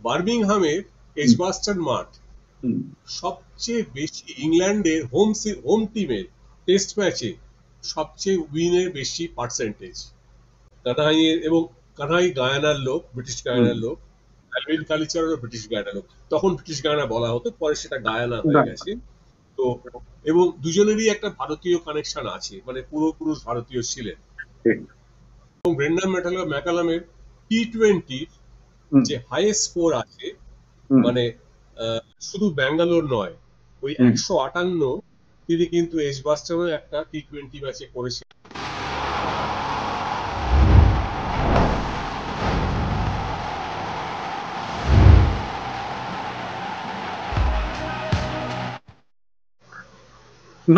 বার্মিংহামের Edgbaston মাঠ সবচেয়ে বেশি ইংল্যান্ডের হোম টিমের টেস্ট ম্যাচে সবচেয়ে উইনের বেশি পার্সেন্টেজ। কানাই গায়ানার লোক, ব্রিটিশ গায়ানার লোক, অ্যালভিন কালচারও ব্রিটিশ গায়ানার লোক। তখন ব্রিটিশ গায়ানা বলা হতো, পরে সেটা গায়ানা হয়ে গেছে। তো এবং দুজনেরই একটা ভারতীয় কানেকশন আছে, মানে পূর্বপুরুষ ভারতীয় ছিলেন। এবং ব্রেন্ডন ম্যাকালামের টি-20 যে হাইয়েস্ট স্কোর আছে, মানে শুধু ব্যাঙ্গালোর নয়, ওই 158 তিনি কিন্তু এজবাস্টনে একটা টি-20 ম্যাচে করেছেন।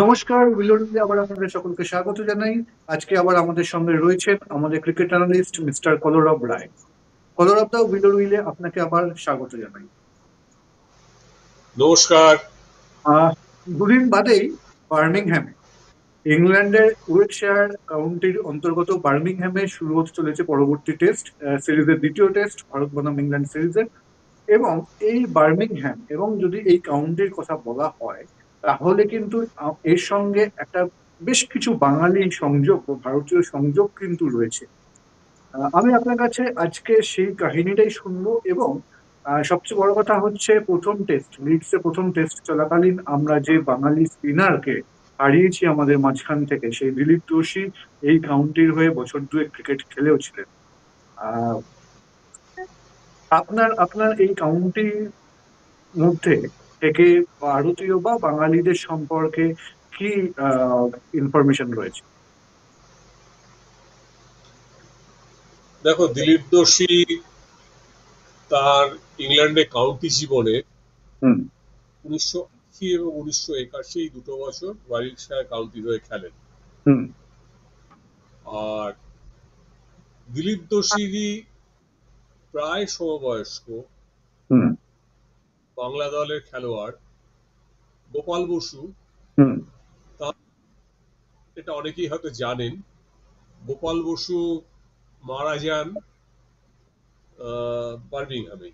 নমস্কার, উইলরুমে আবার আপনাদের সকলকে স্বাগত জানাই। আজকে আবার আমাদের সঙ্গে রয়েছেন আমাদের ক্রিকেট অ্যানালিস্ট মিস্টার কলরব রায়। কলরব দা, উইলর উইলে আপনাকে আবার স্বাগত জানাই। নমস্কার। দুদিন বাদেই বার্মিংহামে, ইংল্যান্ডের উইলটশায়ার কাউন্টির অন্তর্গত বার্মিংহামে শুরু হতে চলেছে পরবর্তী টেস্ট সিরিজের দ্বিতীয় টেস্ট, ভারত বনাম ইংল্যান্ড সিরিজের। এবং এই বার্মিংহাম এবং যদি এই কাউন্টির কথা বলা হয়, তাহলে কিন্তু এর সঙ্গে একটা বেশ কিছু বাঙালি সংযোগ ও ভারতীয় সংযোগ কিন্তু রয়েছে। আমি আপনার কাছে আজকে সেই কাহিনীটাই শুনবো। এবং সবচেয়ে বড় কথা হচ্ছে, প্রথম টেস্ট লিডসে প্রথম টেস্ট চলাকালীন আমরা যে বাঙালি স্পিনারকে হারিয়েছি আমাদের মাঝখান থেকে, সেই দিলীপ যোশী এই কাউন্টির হয়ে বছর দুয়েক ক্রিকেট খেলেও ছিলেন। আপনার এই কাউন্টির মধ্যে থেকে ভারতীয় বা বাঙালিদের সম্পর্কে কি ইনফরমেশন রয়েছে? দেখো, দিলীপ যোশী তার ইংল্যান্ডে কাউন্টি জীবনে 1980 এবং 1981 দুটো বছর ওয়ারিকশায়ার কাউন্টির হয়ে খেলেন। আর দিলীপ যোশীরই প্রায় সমবয়স্ক বাংলা দলের খেলোয়াড় গোপাল বসু, এটা অনেকেই হয়তো জানেন, গোপাল বসু মারা যান বার্মিংহামে।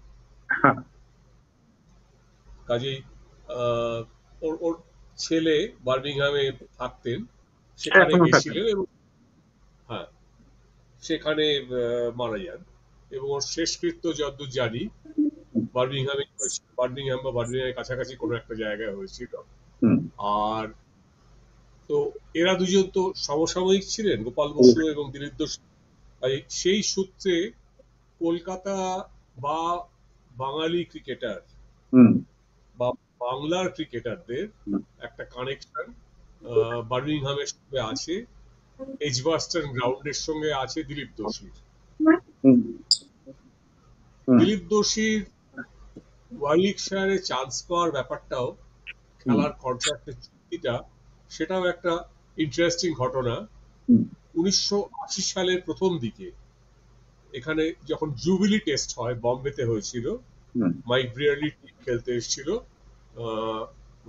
কাজেই ওর ছেলে বার্মিংহামে থাকতেন, সেখানে গেছিলেন এবং সেখানে মারা যান। এবং ওর শেষকৃত্য যতদূর জানি বার্মিংহামে হয়েছিল, বার্মিংহাম বা বার্মিংহামের কাছাকাছি কোনো একটা জায়গায় হয়েছিল। আর তো এরা দুজন তো সমসাময়িক ছিলেন, গোপাল বসু এবং দিলীপ যোশী। সেই সূত্রে কলকাতা বা বাঙালি ক্রিকেটার বা বাংলার ক্রিকেটারদের একটা কানেকশন বার্মিংহামের সঙ্গে আছে, এজবাস্টন গ্রাউন্ডের সঙ্গে আছে দিলীপ যোশীর। দিলীপ যোশীর ওয়ারউইকশায়ারে চান্স পাওয়ার ব্যাপারটাও, খেলার কন্ট্রাক্টের চুক্তিটা, সেটাও একটা ইন্টারেস্টিং ঘটনা। 1980 সালের প্রথম দিকে এখানে যখন জুবিলি টেস্ট হয়, বম্বেতে হয়েছিল, মাইক ব্রিয়ারলি খেলতে এসেছিল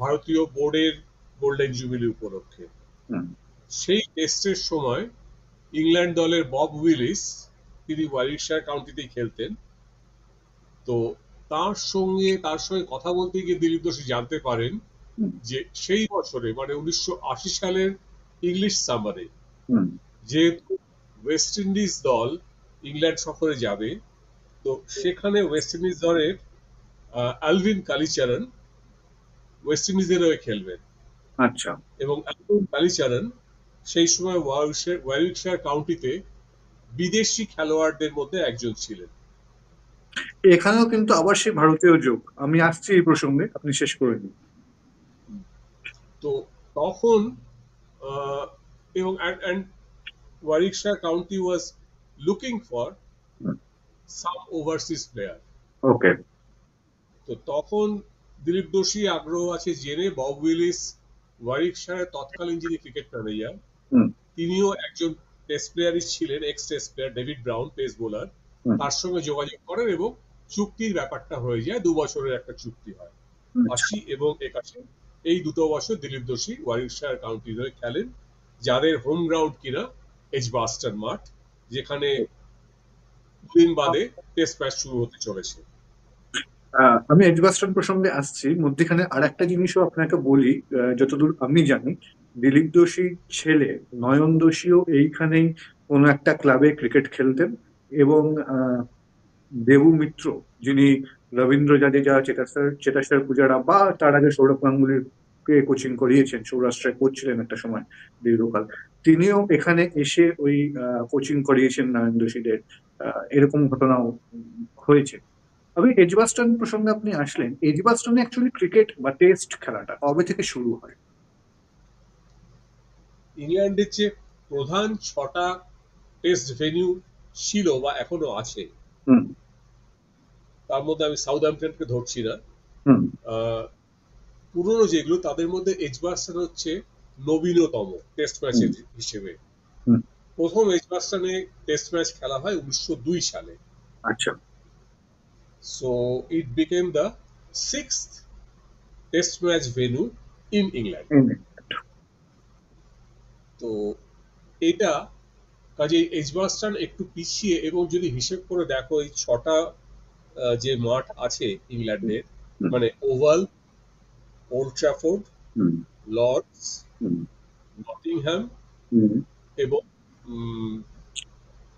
ভারতীয় বোর্ডের গোল্ডেন জুবিলি উপলক্ষে। সেই টেস্টের সময় ইংল্যান্ড দলের বব উইলিস, তিনি ওয়ারউইকশায়ার কাউন্টিতেই খেলতেন। তো তার সঙ্গে কথা বলতে গিয়ে দিলীপ যোশী জানতে পারেন যে সেই বছরে, মানে 1980 সালের ইংলিশ সামারে, যেহেতু ওয়েস্ট ইন্ডিজ দল ইংল্যান্ড সফরে যাবে, তো সেখানে ওয়েস্ট ইন্ডিজ দলের অ্যালভিন কালচারন ওয়েস্ট ইন্ডিজের হয়ে খেলবেন। আচ্ছা। এবং অ্যালভিন কালচারন সেই সময় ওয়ারউইকশায়ার কাউন্টিতে বিদেশি খেলোয়াড়দের মধ্যে একজন ছিলেন। এখানেও কিন্তু আবার সেই ভারতীয় যোগ, আমি আসছি এই প্রসঙ্গে, আপনি শেষ করে দিন। তো তখন এবং Warwickshire county was looking for some overseas player. Okay. তো তখন দিলীপ যোশী আগ্রহ আছে জেনে বব উইলিস, ওয়ারউইকশায়ারের তৎকালীন যিনি ক্রিকেট ম্যানেজার, তিনিও একজন টেস্ট প্লেয়ারই ছিলেন, x test player David brown, pace bowler, তার সঙ্গে যোগাযোগ করেন এবং চুক্তির ব্যাপারটা হয়ে যায়। 2 বছরের একটা চুক্তি হয়। 80 এবং 81 এই দুটো বছর দিলীপ যোশী ওয়ারউইকশায়ার কাউন্টির হয়ে খেলেন, যাদের হোম গ্রাউন্ড কিনা এজবাস্টন মাঠ, যেখানে দিন বাদে টেস্ট ম্যাচ শুরু হতে চলেছে। আমি এডজবাস্টন প্রসঙ্গে আসছি, মধ্যেখানে আর একটা জিনিসও আপনাকে বলি। যতদূর আমি জানি, দিলীপ যোশীর ছেলে নয়ন যোশীও এইখানেই কোনো একটা ক্লাবে ক্রিকেট খেলতেন। এবং আহ, দেবু মিত্র, যিনি রবীন্দ্র জাদেজা, চেতেশ্বর পূজারা বা তার আগে সৌরভ গাঙ্গুলির কে কোচিং করিয়েছেন, সৌরাষ্ট্রে কোচ ছিলেন একটা সময় দীর্ঘকাল, তিনিও এখানে এসে ওই কোচিং করিয়েছেন নয়ন যোশীদের। এরকম ঘটনাও হয়েছে। তবে এজবাস্টন প্রসঙ্গে আপনি আসলেন, এজবাস্টনে অ্যাকচুয়ালি ক্রিকেট বা টেস্ট খেলাটা কবে থেকে শুরু হয়? ইংল্যান্ডের যে প্রধান 6টা টেস্ট ভেন্যু ছিল বা এখনো আছে, হুম। তার মধ্যে আমি সাউথহ্যাম্পটনকে ধরছি না, হুম। আহ, পুরনো যেগুলো তাদের মধ্যে এজবাস্টন হচ্ছে নবীনতম টেস্ট হুম। ম্যাচের হিসেবে। হুম। প্রথম এজবাস্টনে টেস্ট ম্যাচ খেলা হয় 1902 সালে। আচ্ছা। So it became the 6th test match venue in England. এই নে। তো এটা কাজে এজবাস্টন একটু পিছিয়ে, এবং যদি হিসেব করে দেখো এই 6টা যে মাঠ আছে হুম। ইংল্যান্ডের, হুম। মানে ওভাল, ওল্ড ট্র্যাফোর্ড, হুম। লর্ডস, হুম। নটিংহ্যাম হুম। এবং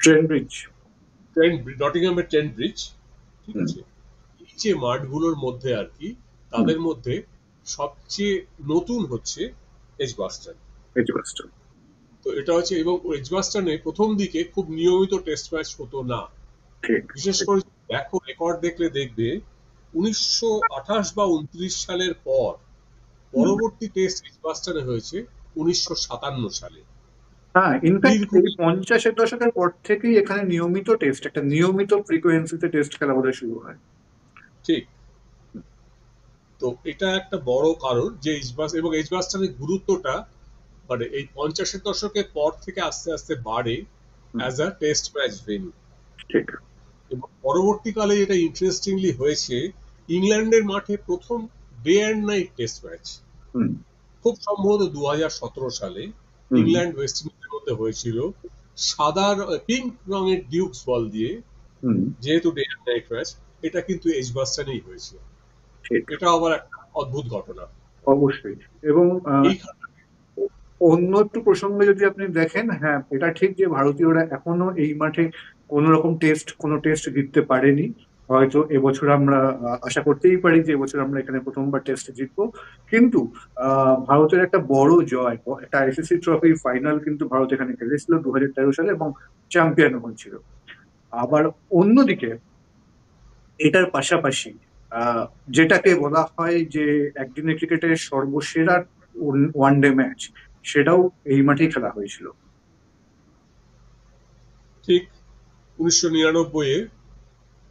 ট্রেন্ট ব্রিজ। নটিংহ্যামের ট্রেন্ট ব্রিজ, ঠিক হুম। আছে। এই যে মাঠগুলোর মধ্যে আর কি, হুম। তাদের মধ্যে সবচেয়ে নতুন হচ্ছে এজবাস্টন। এজবাস্টন। তো এটা হচ্ছে, এবং এজবাস্টনে প্রথম দিকে খুব নিয়মিত টেস্ট ম্যাচ হতো না। ঠিক। বিশেষ ঠিক। করে যদি দেখো রেকর্ড দেখলে দেখবে 1928 বা 29 সালের পর হুম। পরবর্তী টেস্ট এজবাস্টনে হয়েছে 1957 সালে। হ্যাঁ, ইনফ্যাক্ট দীর্ঘ, এই 50-এর দশকের পর থেকেই এখানে নিয়মিত টেস্ট, একটা নিয়মিত ফ্রিকোয়েন্সিতে টেস্ট খেলা বোধহয় শুরু হয়। ঠিক। তো এটা একটা বড় কারণ যে এবং এজবাস্টনের গুরুত্বটা মানে এই 50-এর দশকের পর থেকে আস্তে আস্তে বাড়ে হুম। As a test match venue. ঠিক। এবং পরবর্তীকালে যেটা ইন্টারেস্টিংলি হয়েছে, ইংল্যান্ডের মাঠে প্রথম day and night test match হুম। খুব সম্ভবত 2017 সালে হুম। ইংল্যান্ড ওয়েস্ট ইন্ডিজের মধ্যে হয়েছিল, সাদা পিঙ্ক রঙের ডিউকস বল দিয়ে। হুম। যেহেতু ডে অ্যান্ড নাইট ম্যাচ, এটা কিন্তু এজবাস্টনেই হয়েছে। ঠিক। এটা আবার একটা অদ্ভুত ঘটনা। অবশ্যই। এবং এই অন্য একটু প্রসঙ্গে যদি আপনি দেখেন, হ্যাঁ এটা ঠিক যে ভারতীয়রা এখনো এই মাঠে কোনো টেস্ট জিততে পারেনি। হয়তো এবছর আমরা আশা করতেই পারি যে এবছর আমরা এখানে প্রথমবার টেস্ট জিতবো। কিন্তু ভারতের একটা বড় জয়, একটা আইসিসি ট্রফির ফাইনাল কিন্তু ভারত এখানে খেলেছিল 2013 সালে এবং চ্যাম্পিয়ন হয়েছিল। আবার অন্যদিকে এটার পাশাপাশি আহ, যেটাকে বলা হয় যে একদিনের ক্রিকেটের সর্বসেরা ওয়ানডে ম্যাচ, সেটাও এই মাঠেই খেলা হয়েছিল। ঠিক 1999-এ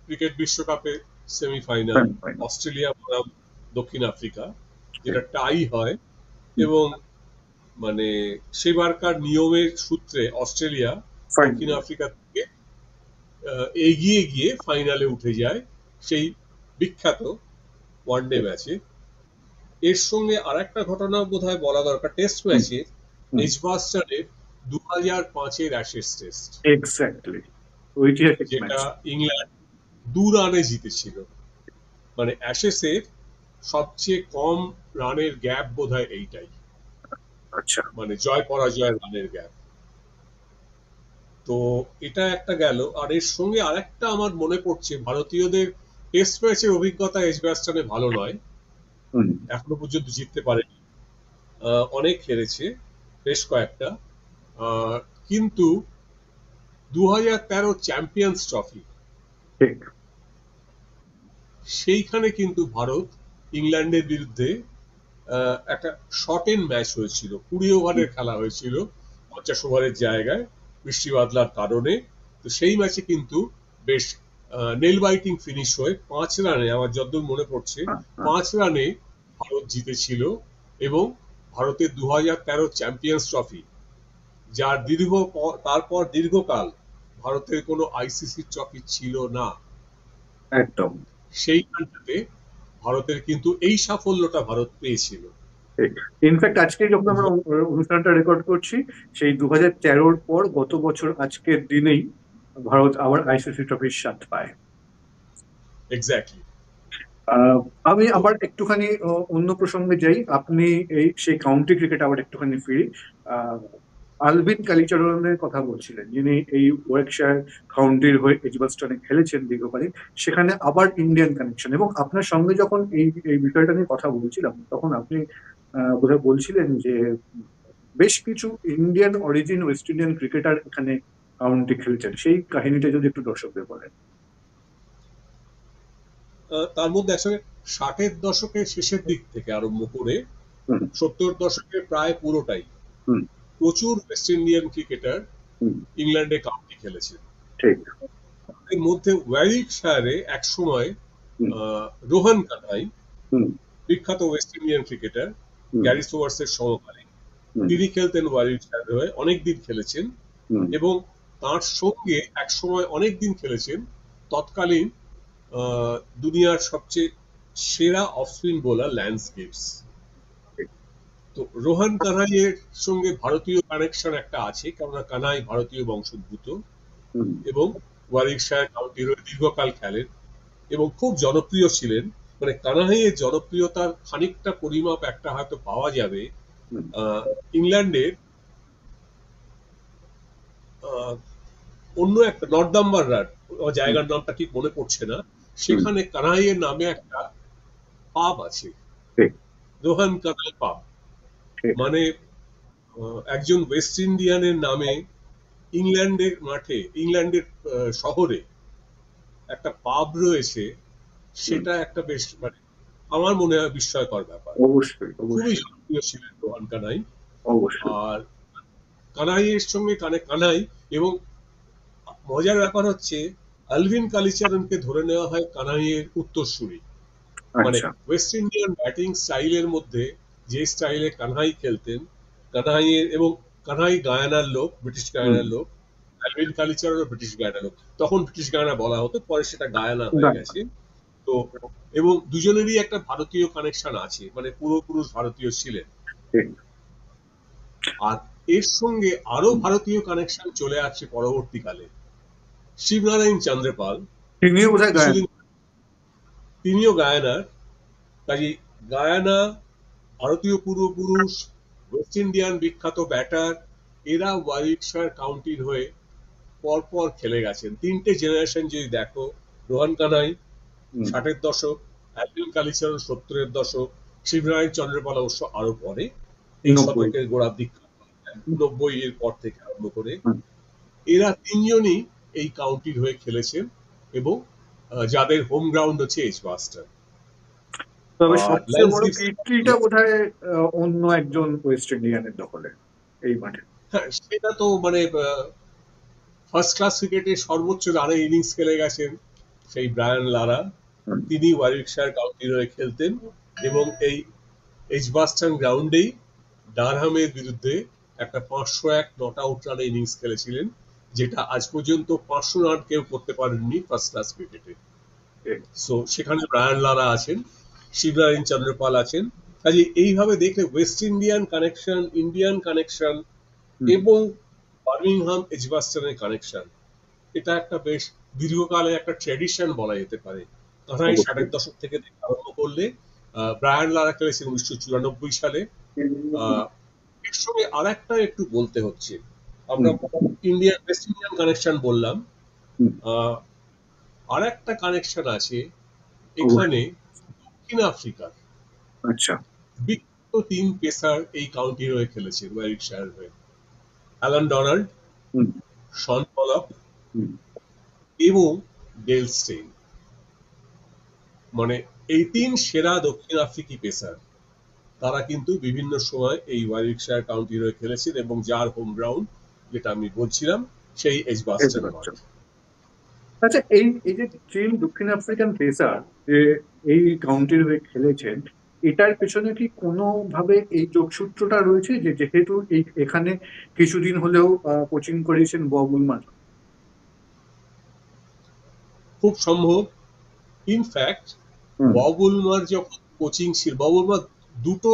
ক্রিকেট বিশ্বকাপে সেমিফাইনাল সেমিফাইনাল। অস্ট্রেলিয়া বনাম দক্ষিণ আফ্রিকা, যেটা টাই হয়। এবং মানে সেবারকার নিয়মের সূত্রে অস্ট্রেলিয়া দক্ষিণ ফাইনাল। আফ্রিকা থেকে এগিয়ে গিয়ে ফাইনালে উঠে যায় সেই বিখ্যাত ওয়ানডে ম্যাচে। এর সঙ্গে আরেকটা ঘটনা বোধহয় বলা দরকার টেস্ট ম্যাচে, এজবাস্টনের 2005-এর অ্যাশেজ টেস্ট, এক্স্যাক্টলি, ঐতিহাসিক ম্যাচ। যেটা ইংল্যান্ড 2 রানে জিতেছিল। মানে অ্যাশেসের সবচেয়ে কম রানের গ্যাপ বোধহয় এইটাই, আচ্ছা। মানে জয় পরাজয়ের রানের গ্যাপ। তো এটা একটা গেল। আর এর সঙ্গে আরেকটা আমার মনে পড়ছে, ভারতীয়দের টেস্ট ম্যাচের অভিজ্ঞতা এজবাস্টনে ভালো নয়, হুম। এখনো পর্যন্ত জিততে পারেনি। অনেক হেরেছে, বেশ কয়েকটা। আহ, কিন্তু 2013 চ্যাম্পিয়ন্স ট্রফি, ঠিক। সেইখানে কিন্তু ভারত ইংল্যান্ডের বিরুদ্ধে একটা শর্ট এন্ড ম্যাচ হয়েছিল, 20 ওভারের খেলা হয়েছিল 50 ওভারের জায়গায় বৃষ্টি বাদলার কারণে। তো সেই ম্যাচে কিন্তু বেশ নেল বাইটিং ফিনিশ হয়ে 5 রানে, আমার যতদূর মনে পড়ছে, হ্যাঁ, হ্যাঁ। 5 রানে ভারত জিতেছিল। এবং ভারতের 2013 চ্যাম্পিয়ন্স ট্রফি, যার তারপর দীর্ঘকাল ভারতের কোনো আইসিসি ট্রফি ছিল না, একদম সেইখানটাতে ভারতের কিন্তু এই সাফল্যটা ভারত পেয়েছিল। ঠিক। ইনফ্যাক্ট আজকে যখন আমরা অনুষ্ঠানটা রেকর্ড করছি, সেই 2013-র পর গত বছর আজকের দিনেই ভারত আবার আইসিসি ট্রফির স্বাদ পায়। এক্স্যাক্টলি। আহ, আমি আবার একটুখানি অন্য প্রসঙ্গে যাই। আপনি এই সেই কাউন্টি ক্রিকেট আবার একটুখানি ফিরি। আহ, আলভিন কালচারালের কথা বলছিলেন, যিনি এই ওয়ার্কশায়ার কাউন্টির হয়ে এজবাস্টনে খেলেছেন দীর্ঘকালীন। সেখানে আবার ইন্ডিয়ান কানেকশন, এবং আপনার সঙ্গে যখন এই এই বিষয়টা নিয়ে কথা বলছিলাম, তখন আপনি বোধহয় বলছিলেন যে বেশ কিছু Indian origin West Indian cricketer এখানে কাউন্টি খেলছেন। সেই কাহিনীটা যদি একটু দর্শকদের বলেন। তার মধ্যে আসলে 60-এর দশকের শেষের দিক থেকে আরম্ভ করে হুম 70-এর দশকের প্রায় পুরোটাই হুম প্রচুর ওয়েস্ট ইন্ডিয়ান ক্রিকেটার হুম ইংল্যান্ডে কাউন্টি খেলেছেন। ঠিক। এর মধ্যে ওয়ারিকশায়ারে এক সময় হুম রোহান কানাই, হুম বিখ্যাত ওয়েস্ট ইন্ডিয়ান ক্রিকেটার, হুম গ্যারি সোয়ার্সের সহকারী, হুম তিনি খেলতেন ওয়ারিকশায়ারের হয়ে, অনেকদিন খেলেছেন। হুম এবং তার সঙ্গে এক সময় অনেকদিন খেলেছেন তৎকালীন দুনিয়ার সবচেয়ে সেরা off spin bowler lance Gibbs. ঠিক। তো রোহান কানাইয়ের সঙ্গে ভারতীয় কানেকশন একটা আছে, কেননা কানাই ভারতীয় বংশোদ্ভূত হুম এবং ওয়ারিকশায়ার কাউন্টির হয়ে দীর্ঘকাল খেলেন এবং খুব জনপ্রিয় ছিলেন। মানে কানাইয়ের জনপ্রিয়তার খানিকটা পরিমাপ একটা হয়তো পাওয়া যাবে হুম ইংল্যান্ডের আহ, অন্য একটা নর্দাম্বাররার হুম জায়গার নামটা ঠিক মনে পড়ছে না, হুম সেখানে কানাইয়ের নামে একটা পাব আছে, ঠিক রোহান কানাই পাব। ঠিক। মানে একজন ওয়েস্ট ইন্ডিয়ানের নামে ইংল্যান্ডের মাঠে, ইংল্যান্ডের শহরে একটা পাব রয়েছে, হুম সেটা একটা বেশ মানে আমার মনে হয় বিস্ময়কর ব্যাপার। অবশ্যই খুবই অবশ্যই জনপ্রিয় ছিলেন রোহান কানাই। অবশ্যই। আর কানাইয়ের সঙ্গে কানাই, এবং মজার ব্যাপার হচ্ছে আলভিন কালচারনকে ধরে নেওয়া হয় কানাইয়ের উত্তরসূরি। মানে আচ্ছা। ওয়েস্ট ইন্ডিয়ান ব্যাটিং স্টাইলের মধ্যে যে স্টাইলে কানহাই খেলতেন, কানহাইয়ের, এবং কানহাই গায়ানার লোক, ব্রিটিশ হুম গায়ানার লোক, অ্যালভিন কালচারও ব্রিটিশ গায়ানার লোক। তখন ব্রিটিশ গায়ানা বলা হতো, পরে সেটা গায়ানা হয়ে না। গেছে। তো এবং দুজনেরই একটা ভারতীয় কানেকশন আছে, মানে পূর্বপুরুষ ভারতীয় ছিলেন। ঠিক। আর এর সঙ্গে আরো হুম। ভারতীয় কানেকশন চলে আসছে পরবর্তীকালে। শিবনারায়ণ চন্দ্রপাল তিনিও বোধহয় গায়ন। কিছুদিন, তিনিও গায়ানার। কাজে গায়ানা, ভারতীয় পূর্বপুরুষ, ওয়েস্ট ইন্ডিয়ান বিখ্যাত ব্যাটার, এরা ওয়ারিকশায়ার কাউন্টির হয়ে পরপর খেলে গেছেন। তিনটে জেনারেশন যদি দেখো, রোহান কানাই হুম 60-এর দশক, অ্যালভিন কালচারাল 70-এর দশক, শিবনারায়ণ চন্দ্রপাল অবশ্য আরো পরে, এই 90। শতকের গোড়ার দিক, 90 এর পর থেকে আরম্ভ করে হুম। এরা তিনজনই এই কাউন্টির হয়ে খেলেছেন এবং যাদের হোম গ্রাউন্ড হচ্ছে এজবাস্টন। তবে আর সবচেয়ে ল্যান্স বড় গিবসন, কীর্তিটা বোধহয় অন্য একজন ওয়েস্ট ইন্ডিয়ানের দখলে এই মাঠে। হ্যাঁ সেটা তো মানে ফার্স্ট ক্লাস ক্রিকেটে সর্বোচ্চ রানের ইনিংস খেলে গেছেন সেই ব্রায়ান লারা। হুম তিনি ওয়ারিকশায়ার কাউন্টির হয়ে খেলতেন এবং এই এজবাস্টন গ্রাউন্ডেই ডারহামের বিরুদ্ধে একটা 501 নট আউট রানের ইনিংস খেলেছিলেন, যেটা আজ পর্যন্ত 500 রান কেউ করতে পারেননি ফার্স্ট ক্লাস ক্রিকেটে। ঠিক। সো সেখানে ব্রায়ান লারা আছেন, শিবনারায়ণ চন্দ্রপাল আছেন। কাজে এইভাবে দেখলে West Indian connection, Indian connection হুম এবং বার্মিংহাম এজবাস্টনের কানেকশন, এটা একটা বেশ দীর্ঘকালে একটা ট্র্যাডিশন বলা যেতে পারে। কানাই অবশ্যই। 60-এর দশক থেকে আরম্ভ করলে ব্রায়ান লারা খেলেছেন 1994 সালে। হুম আহ, এর সঙ্গে আর একটা একটু বলতে হচ্ছে, আমরা হুম ইন্ডিয়ান ওয়েস্ট ইন্ডিয়ান কানেকশন বললাম, হুম, আর একটা কানেকশন আছে এখানে, অবশ্যই। দক্ষিণ আফ্রিকার আচ্ছা। বিখ্যাত 3 পেসার এই কাউন্টির হয়ে খেলেছে ওয়ারিকশায়ার হয়ে, অ্যালান ডোনাল্ড, হুম শন পলক হুম এবং ডেল স্টেইন। মানে এই 3 সেরা দক্ষিণ আফ্রিকি পেসার, তারা কিন্তু বিভিন্ন সময় এই ওয়ারিকশায়ার কাউন্টির হয়ে খেলেছেন এবং যার হোম গ্রাউন্ড, যেটা আমি বলছিলাম, সেই এজবাস্টন মাঠ। এজবাস্টন। আচ্ছা, এই এই যে তিন দক্ষিণ আফ্রিকান পেসার যে এই কাউন্টির হয়ে খেলেছেন, এটার পেছনে কি কোনো ভাবে এই যোগসূত্রটা রয়েছে যে যেহেতু এই এখানে কিছুদিন হলেও কোচিং করিয়েছেন বব উলমার? খুব সম্ভব। ইনফ্যাক্ট হুম বব উলমার যখন কোচিং ছিল, বব উলমার দুটো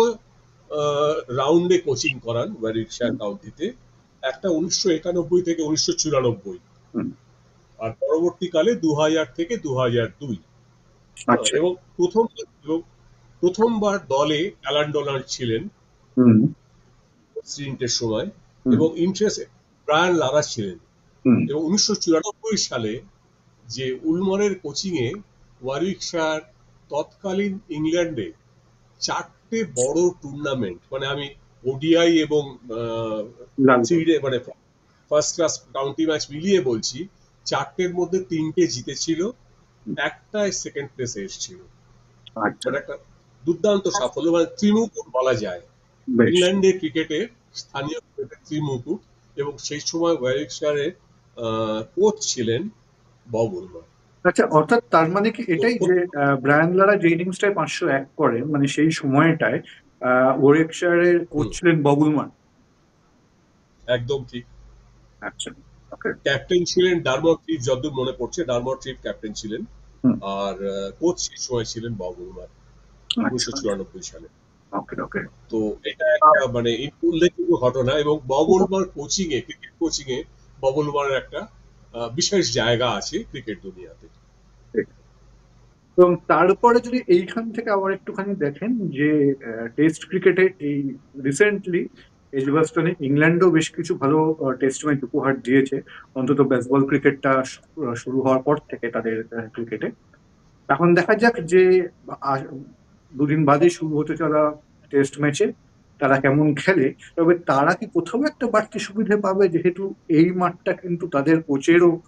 রাউন্ডে কোচিং করান ওয়ারিকশায়ার হুম কাউন্টিতে, একটা 1991 থেকে 1994, হুম আর পরবর্তীকালে 2000 থেকে 2002। আচ্ছা। এবং প্রথমবার দলে অ্যালান ডোনাল্ড ছিলেন হুম। স্প্রিন্টের সময়, হুম। এবং ইন্টারেস্ট ব্রায়ান লারা ছিলেন। হুম। এবং 1994 সালে যে উলমরের কোচিং এ ওয়ারউইকশায়ার তৎকালীন ইংল্যান্ডে 4টে বড় টুর্নামেন্ট, মানে আমি ওডিআই এবং লাল বল। থ্রি মানে ফার্স্ট ক্লাস কাউন্টি ম্যাচ মিলিয়ে বলছি, 4টের মধ্যে 3টে জিতেছিল, একটাই সেকেন্ড প্লেসে এসেছিল। আচ্ছা। মানে একটা দুর্দান্ত সাফল্য, মানে ত্রিমুকুট বলা যায় বেশ। ইংল্যান্ডের ক্রিকেটে, স্থানীয় ক্রিকেটে ত্রিমুকুট। এবং সেই সময় ওয়ারউইকশায়ারের কোচ ছিলেন বব উলমার। আচ্ছা, অর্থাৎ তার মানে কি তো এটাই যে ব্রায়ান লারা যে ইনিংসটায় 501 করেন, মানে সেই সময়টায় ওয়ারউইকশায়ারের কোচ হুম, ছিলেন বব উলমান? একদম ঠিক। আচ্ছা। ওকে। ক্যাপ্টেন ছিলেন ডারমট ট্রিপ, যতদূর মনে পড়ছে ডারমট ট্রিপ ক্যাপ্টেন ছিলেন। হুম। আর কোচ সেই সময় ছিলেন বব উলমার, আচ্ছা। 1994 সালে। ওকে, ওকে। তো এটা একটা মানে উল্লেখযোগ্য ঘটনা, এবং বব উলমার কোচিং এ, ক্রিকেট কোচিং এ বব উলমারের একটা বিশেষ জায়গা আছে ক্রিকেট দুনিয়াতে। এবং তারপরে যদি এইখান থেকে আবার একটুখানি দেখেন যে টেস্ট ক্রিকেটে এই রিসেন্টলি এজবাস্টনে ইংল্যান্ডও বেশ কিছু ভালো টেস্ট ম্যাচ উপহার দিয়েছে, অন্তত বেসবল ক্রিকেটটা শুরু হওয়ার পর থেকে তাদের ক্রিকেটে। এখন দেখা যাক যে আ- দুদিন বাদে শুরু হতে চলা টেস্ট ম্যাচে তারা কেমন খেলে। তবে তারা কি কোথাও একটা বাড়তি সুবিধে পাবে, যেহেতু এই মাঠটা কিন্তু তাদের কোচেরও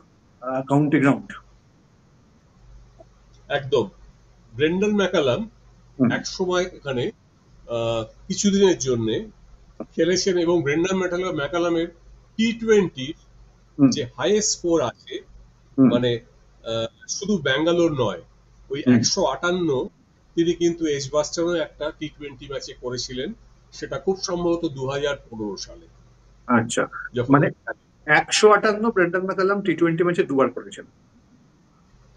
কাউন্টি গ্রাউন্ড? একদম। ব্রেন্ডন ম্যাকালাম হুম। এক সময় এখানে কিছুদিনের জন্য খেলেছেন, এবং ব্রেন্ডন ম্যাকালামের টি20 হুম। যে হাইয়েস্ট স্কোর আছে, হুম। মানে শুধু ব্যাঙ্গালোর নয়, ওই হুম। 158 তিনি কিন্তু এজবাস্টনও একটা টি20 ম্যাচে করেছিলেন। সেটা খুব সম্ভবত 2015 সালে, আচ্ছা, যখন মানে 158 ব্রেন্ডন ম্যাকালাম টি20 ম্যাচে দুবার করেছেন।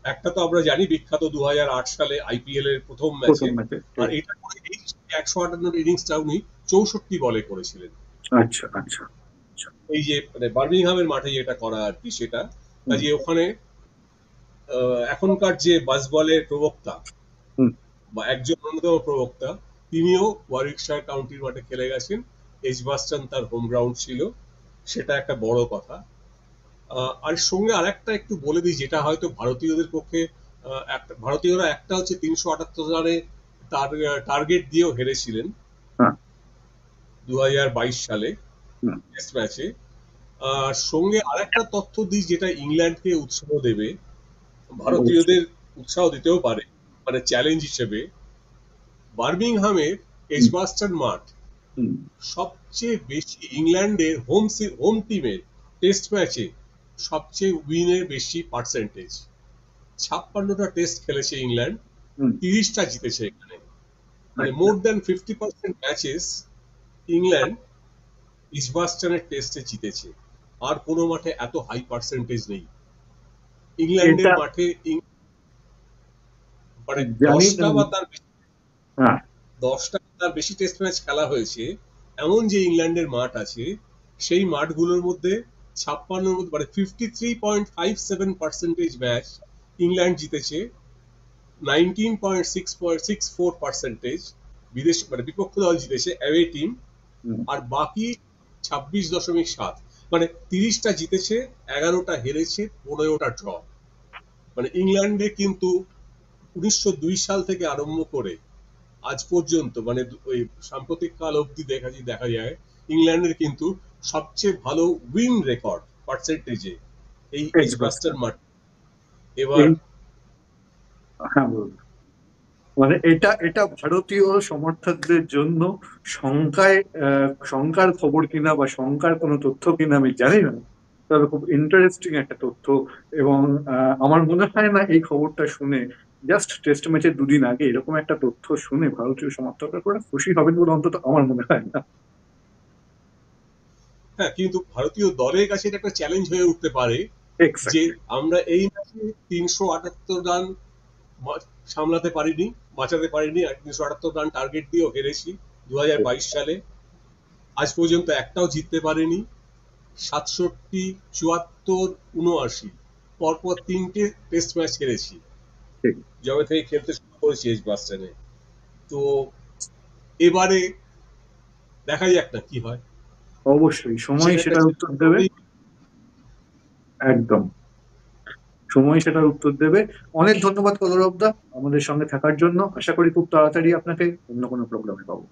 একটা তো আমরা জানি বিখ্যাত 2008 সালে আইপিএল এর প্রথম প্রথম ম্যাচে। ম্যাচে। আর এটা করে এই 158 ইনিংসটা উনি 64 বলে করেছিলেন। আচ্ছা, আচ্ছা। আচ্ছা। এই যে মানে বার্মিংহামের মাঠে যেটা করা আর কি, সেটা হুম। কাজে ওখানে এখনকার যে বাসবলের প্রবক্তা হুম। বা একজন অন্যতম প্রবক্তা, তিনিও ওয়ারউইকশায়ার কাউন্টির মাঠে খেলে গেছেন। এজবাস্টন তার হোম গ্রাউন্ড ছিল, সেটা একটা বড় কথা। আর সঙ্গে আরেকটা একটু বলে দিই, যেটা হয়তো ভারতীয়দের পক্ষে ভারতীয়রা একটা হচ্ছে 378 রানে তার টার্গেট দিয়েও হেরেছিলেন হ্যাঁ। 2022 সালে হুম। টেস্ট ম্যাচে। আর সঙ্গে আরেকটা তথ্য দিই, যেটা ইংল্যান্ডকে উৎসাহ দেবে, অবশ্যই। ভারতীয়দের উৎসাহ দিতেও পারে, মানে চ্যালেঞ্জ হিসেবে। বার্মিংহামের হুম। এজবাস্টন মাঠ হুম। সবচেয়ে বেশি ইংল্যান্ডের হোম টিমের টেস্ট ম্যাচে সবচেয়ে উইনের বেশি পার্সেন্টেজ। 56টা টেস্ট খেলেছে ইংল্যান্ড, হুম। 30টা জিতেছে এখানে। মানে আচ্ছা। মোর দ্যান 50% ম্যাচেস ইংল্যান্ড ইজবাস্টনের টেস্টে জিতেছে। আর কোনো মাঠে এত হাই পার্সেন্টেজ নেই ইংল্যান্ডের এটা মাঠে। মানে জানি না। 10টা বা তার হ্যাঁ। 10টা তার বেশি টেস্ট ম্যাচ খেলা হয়েছে এমন যে ইংল্যান্ডের মাঠ আছে, সেই মাঠগুলোর মধ্যে 56 মধ্যে মানে 53.57% ম্যাচ ইংল্যান্ড জিতেছে, 19.64% বিদেশ মানে বিপক্ষ দল জিতেছে, অ্যাওয়ে টিম। হুম। আর বাকি 26.7, মানে 30টা জিতেছে, 11টা হেরেছে, 15টা ড্র। মানে ইংল্যান্ডে কিন্তু 1902 সাল থেকে আরম্ভ করে আজ পর্যন্ত, মানে ওই সাম্প্রতিক কাল অবধি দেখা যায় ইংল্যান্ডের কিন্তু সবচেয়ে ভালো উইন রেকর্ড পার্সেন্টেজে এই এজবাস্টন এজবাস্টন। মাঠ। এবার এই হ্যাঁ, বলুন। মানে এটা এটা ভারতীয় সমর্থকদের জন্য শঙ্কায় শঙ্কার খবর কিনা বা শঙ্কার কোনো তথ্য কিনা আমি জানি না, তবে খুব ইন্টারেস্টিং একটা তথ্য। এবং আমার মনে হয় না এই খবরটা শুনে, জাস্ট টেস্ট ম্যাচের দুদিন আগে এরকম একটা তথ্য শুনে ভারতীয় সমর্থকরা করে খুশি হবেন বলে অন্তত আমার মনে হয় না। হ্যাঁ, কিন্তু ভারতীয় দলের কাছে এটা একটা চ্যালেঞ্জ হয়ে উঠতে পারে যে এক্স্যাক্টলি। আমরা এই ম্যাচে 378 রান সামলাতে পারিনি, বাঁচাতে পারিনি, আর 378 রান টার্গেট দিয়েও হেরেছি 2022 সালে। আজ পর্যন্ত একটাও জিততে পারেনি। 67, 74, 79 পরপর 3টে টেস্ট ম্যাচ হেরেছি। ঠিক। যবে থেকে খেলতে শুরু করেছি এজবাস্টনে। তো এবারে দেখা যাক না কি হয়। অবশ্যই সময় সেটা একটা সেটার উত্তর চিন্তা দেবে। হবেই। একদম, সময় সেটার উত্তর দেবে। অনেক ধন্যবাদ কলরবদা আমাদের সঙ্গে থাকার জন্য। আশা করি খুব তাড়াতাড়ি আপনাকে অন্য কোনো প্রোগ্রামে পাবো।